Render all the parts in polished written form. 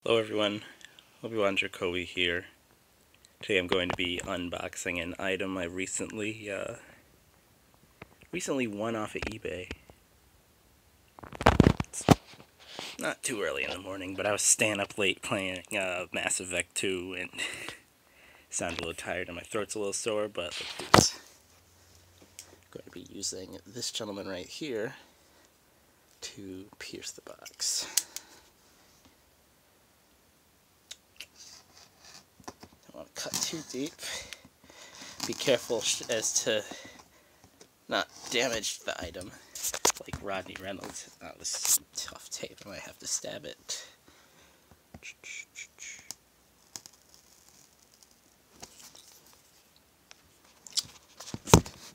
Hello everyone, Obi-Wan Jacoby here. Today I'm going to be unboxing an item I recently won off of eBay. It's not too early in the morning, but I was staying up late playing Mass Effect 2 and sound a little tired and my throat's a little sore, but let's do this. I'm going to be using this gentleman right here to pierce the box. Don't want to cut too deep. Be careful as to not damage the item, like Rodney Reynolds. Oh, this is some tough tape. I might have to stab it.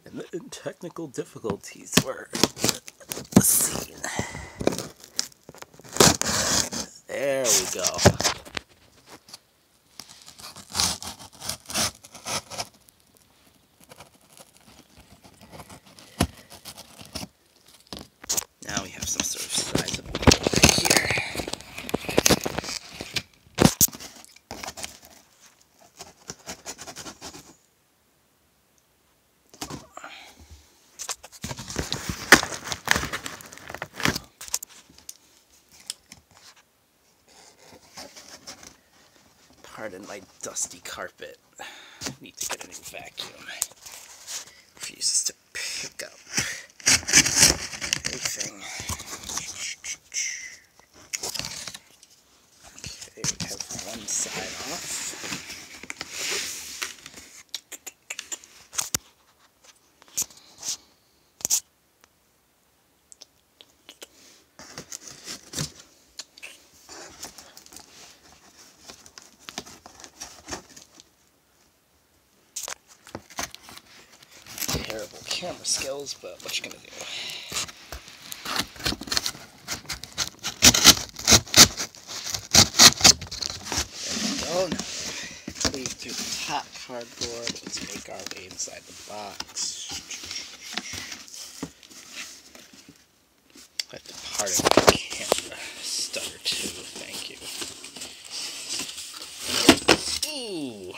And the technical difficulties were the scene. There we go. Now we have some sort of sizable right here. Pardon my dusty carpet. I need to get a new vacuum. Refuses to pick up anything. Okay, we have one side off. Terrible camera skills, but what you gonna do? Oh no. Cleave through the top cardboard. Let's make our way inside the box. I have to pardon my camera stutter too, thank you. Ooh.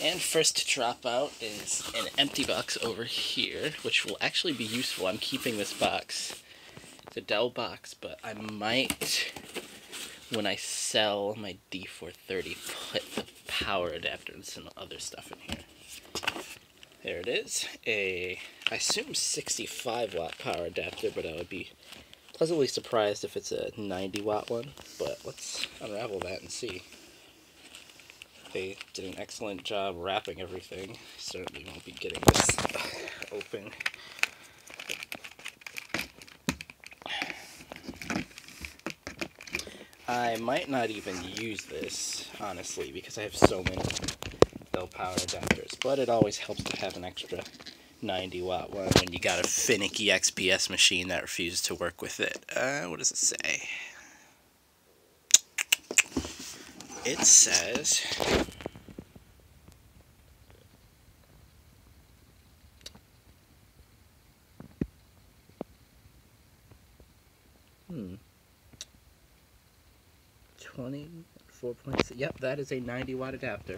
And first to drop out is an empty box over here, which will actually be useful. I'm keeping this box. It's a Dell box, but I might, when I sell my D430, put the power adapter and some other stuff in here. There it is. I assume 65 watt power adapter, but I would be pleasantly surprised if it's a 90 watt one. But let's unravel that and see. They did an excellent job wrapping everything. Certainly won't be getting this open. I might not even use this, honestly, because I have so many Dell power adapters, but it always helps to have an extra 90 watt one when you got a finicky XPS machine that refuses to work with it. What does it say? It says Hmm. 24.6. Yep, that is a 90 watt adapter.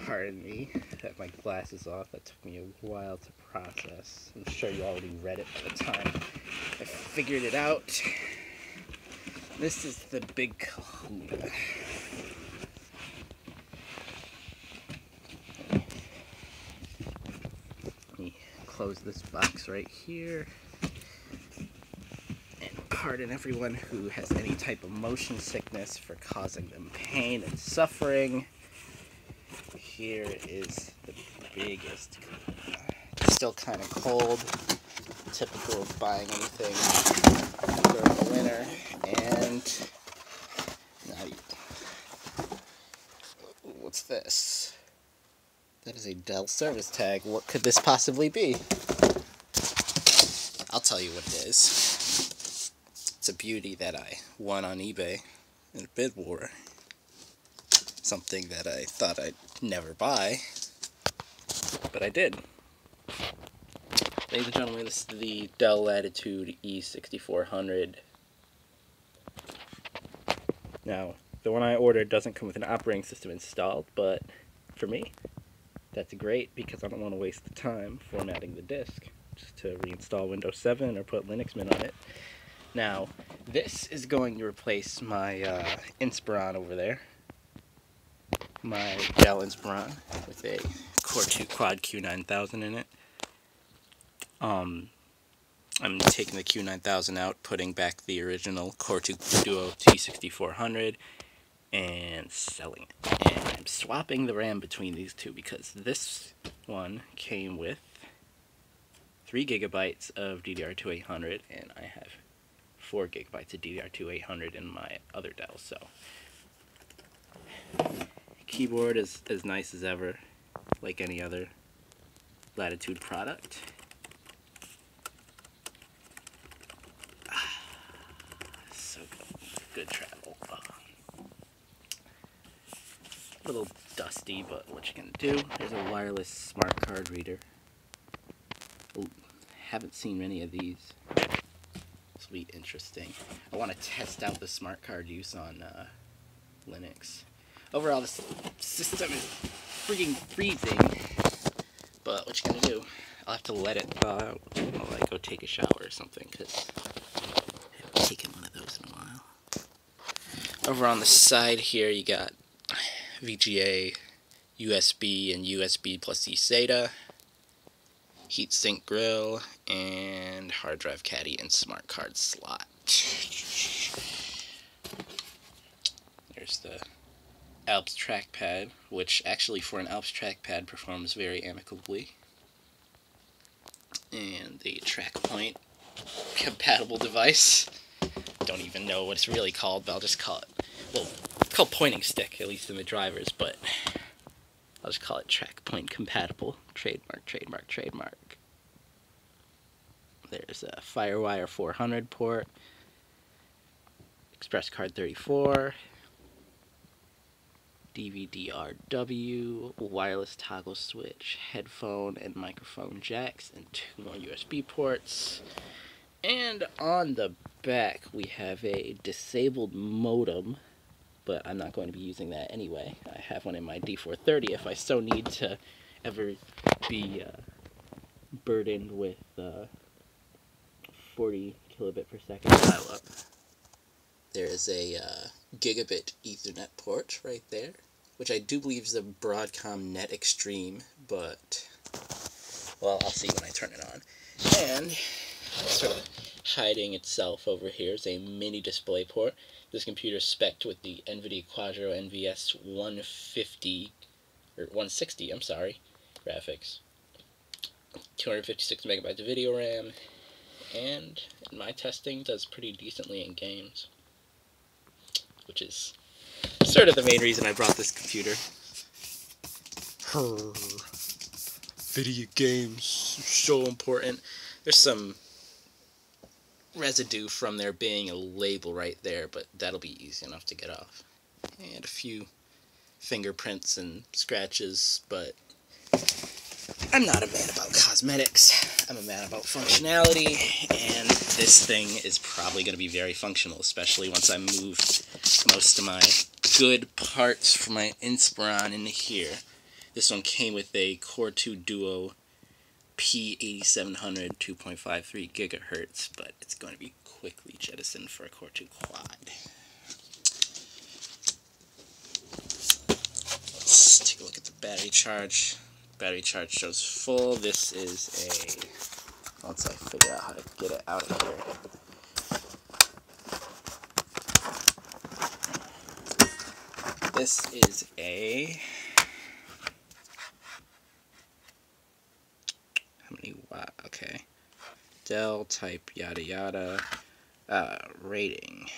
Pardon me that my glasses off. That took me a while to process. I'm sure you already read it by the time I figured it out. This is the big kahuna. Let me close this box right here. And pardon everyone who has any type of motion sickness for causing them pain and suffering. Here is the biggest kahuna. It's still kind of cold. Typical of buying anything during the winter. And not even. What's this? That is a Dell service tag. What could this possibly be? I'll tell you what it is. It's a beauty that I won on eBay in a bid war. Something that I thought I'd never buy, but I did. Ladies and gentlemen, this is the Dell Latitude E6400 Now, the one I ordered doesn't come with an operating system installed, but for me, that's great because I don't want to waste the time formatting the disk just to reinstall Windows 7 or put Linux Mint on it. Now, this is going to replace my Inspiron over there. My Dell Inspiron with a Core 2 Quad Q9000 in it. I'm taking the Q9000 out, putting back the original Core 2 Duo T6400 and selling it. And I'm swapping the RAM between these two because this one came with 3 gigabytes of DDR2 800 and I have 4 gigabytes of DDR2 800 in my other Dell. So keyboard is as nice as ever, like any other Latitude product. So good travel. A little dusty, but what you gonna do? There's a wireless smart card reader. Ooh, haven't seen many of these. This will be interesting. I want to test out the smart card use on Linux. Overall, this system is freaking freezing. But what you gonna do? I'll have to let it thaw out while I go take a shower or something, because I haven't taken one of those in a while. Over on the side here, you got VGA, USB, and USB plus eSATA, heatsink grill, and hard drive caddy and smart card slot. There's the Alps trackpad, which actually for an Alps trackpad performs very amicably. And the TrackPoint compatible device. Don't even know what it's really called, but I'll just call it, well, it's called pointing stick, at least in the drivers, but I'll just call it TrackPoint compatible. Trademark, trademark, trademark. There's a Firewire 400 port, Express Card 34, DVD-RW, wireless toggle switch, headphone and microphone jacks, and 2 more USB ports. And on the back we have a disabled modem, but I'm not going to be using that anyway. I have one in my D430 if I so need to ever be burdened with 40 kilobit per second dial-up. There is a gigabit Ethernet port right there, which I do believe is a Broadcom Net Extreme, but, well, I'll see when I turn it on. And sort of hiding itself over here is a mini display port. This computer is spec'd with the NVIDIA Quadro NVS 150, or 160, I'm sorry, graphics. 256 megabytes of video RAM, and in my testing does pretty decently in games, which is sort of the main reason I brought this computer. Video games, so important. There's some residue from there being a label right there, but that'll be easy enough to get off. And a few fingerprints and scratches, but I'm not a man about cosmetics. I'm a man about functionality, and this thing is probably going to be very functional, especially once I move most of my good parts from my Inspiron into here. This one came with a Core 2 Duo P8700 2.53 gigahertz, but it's going to be quickly jettisoned for a Core 2 Quad. Let's take a look at the battery charge. Battery charge shows full. This is a, once I figure out how to get it out of here. This is a, how many watt? Okay. Dell type yada yada. Rating.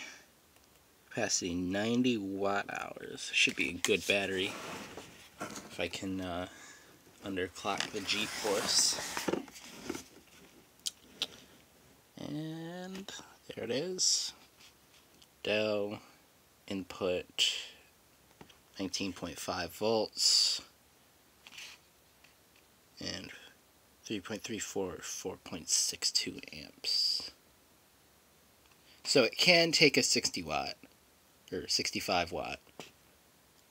Capacity 90 watt hours. Should be a good battery. If I can underclock the G-force. And there it is. Dell input 19.5 volts and 3.34 4.62 amps. So it can take a 60 watt or 65 watt.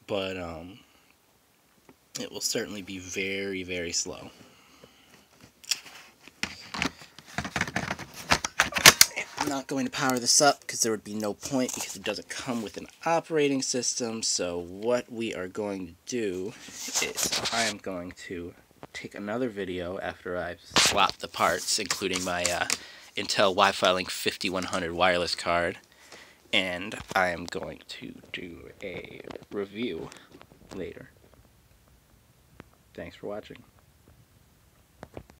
But it will certainly be very, very slow. I'm not going to power this up because there would be no point, because it doesn't come with an operating system. So what we are going to do is I am going to take another video after I've swapped the parts, including my Intel Wi-Fi Link 5100 wireless card, and I am going to do a review later. Thanks for watching.